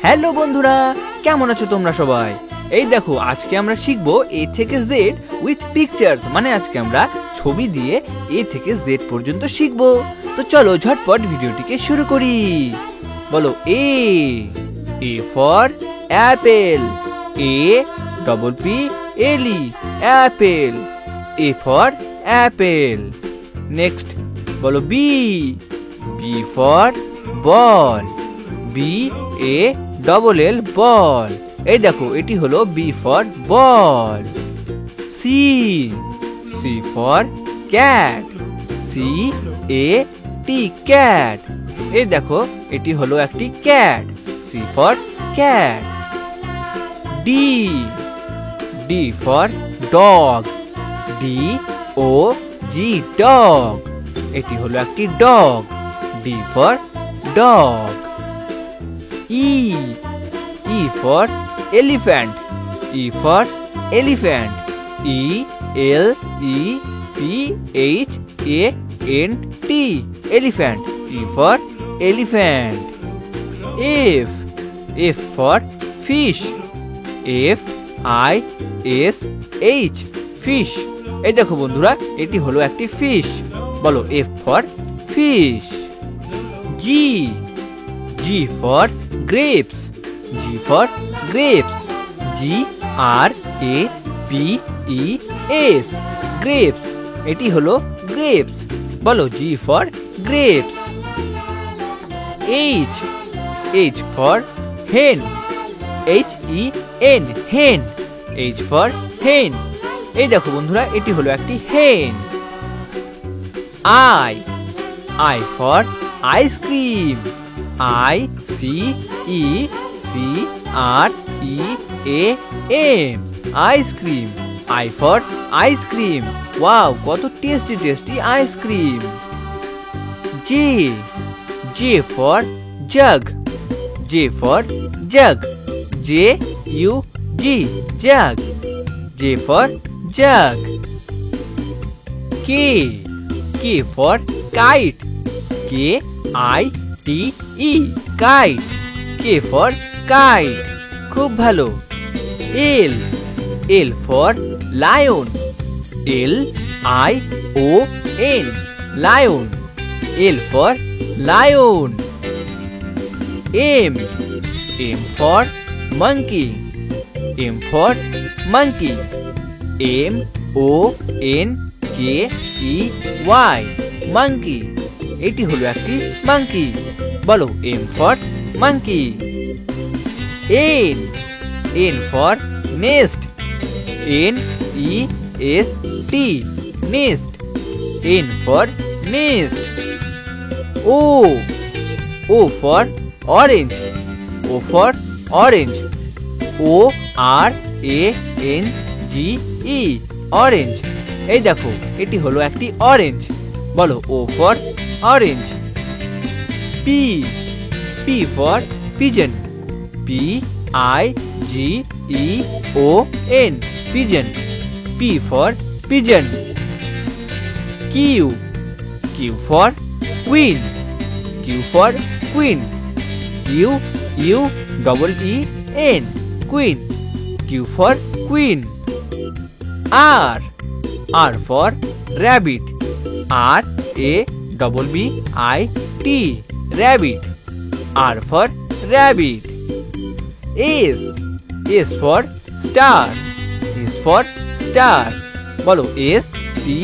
Hello বন্ধুরা, কেমন আছো তোমরা সবাই? এই দেখো, আজকে আমরা শিখবো এ থেকে জেড উইথ পিকচার্স, মানে আজকে আমরা ছবি দিয়ে এ থেকে জেড পর্যন্ত শিখবো। তো চলো ঝটপট ভিডিওটিকে শুরু করি। বলো A for apple, A double P L E, apple, A for apple. Next বলো B for ball, B A double L, ball. এই দেখো, এটি হলো B for ball. C for cat, C A T, cat. এই দেখো, এটি হলো একটি cat, C for cat. D for dog, D O G, dog. এটি হলো একটি dog, D for dog. E for elephant, E for elephant, E L E P H A N T, elephant, E for elephant. F for fish, F I S H, fish. এই দেখো বন্ধুরা, এটি হলো একটি fish. বলো F for fish. G for grapes, G for grapes, G R A P E S, grapes. এটি হলো grapes. বলো G for grapes. H for hen, H E N, hen, H for hen. এই দেখো বন্ধুরা, এটি হলো একটি hen. I for ice cream, I C E C R E A M, ice cream, I for ice cream. Wow, কত tasty tasty ice cream. J for jug, J for jug, J U G, jug, J for jug. K for kite, K I T E, kite, K for kite. খুব ভালো। L for lion, L I O N, lion, L for lion. M for monkey, M for monkey, M O N K E Y, monkey। এটি হলো একটি monkey. বলো M for monkey. N for nest, N E S T, nest, N for nest. O for orange, O for orange, O R A N G E, orange. এই দেখো, এটি হলো একটি orange. বলো O for orange. P for pigeon, P I G E O N, pigeon, P for pigeon. Q for queen, Q for queen, Q U double E N, queen, Q for queen. R for rabbit, R A double B I T, rabbit, R for rabbit. S for star, S for star. বলো S T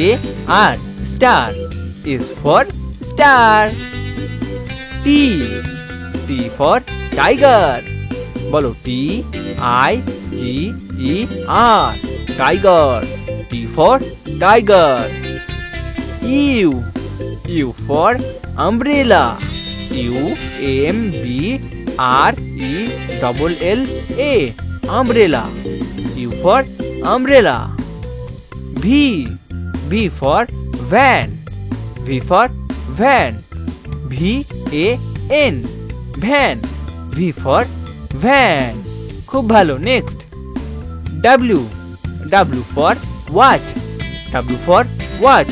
A R, star, S for star. T for tiger. বলো T I G E R, tiger, T for tiger. U for umbrella, U M B R E double L A, umbrella, U for umbrella। V for van, V for van, V A N, van, V for van. খুব ভালো। Next W for watch, W for watch,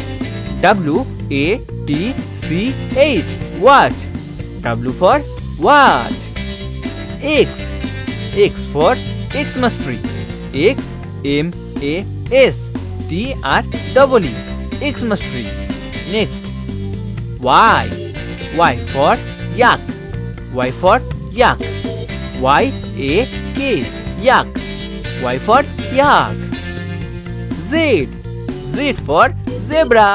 W A T C H, watch, W for watch. X. X for Xmas tree. Xmas tree. Xmas tree. Next, Y. Y for yak. Y for yak. Yak. Y for yak. Z. Z for zebra.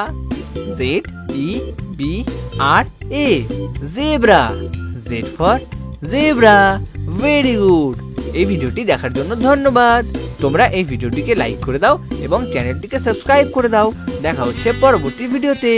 Zebra. Zebra. Z for zebra. Very good. এই ভিডিওটি দেখার জন্য ধন্যবাদ। তোমরা এই ভিডিওটিকে like করে দাও এবং চ্যানেলটিকে সাবস্ক্রাইব করে দাও। দেখা হচ্ছে পরবর্তী ভিডিওতে।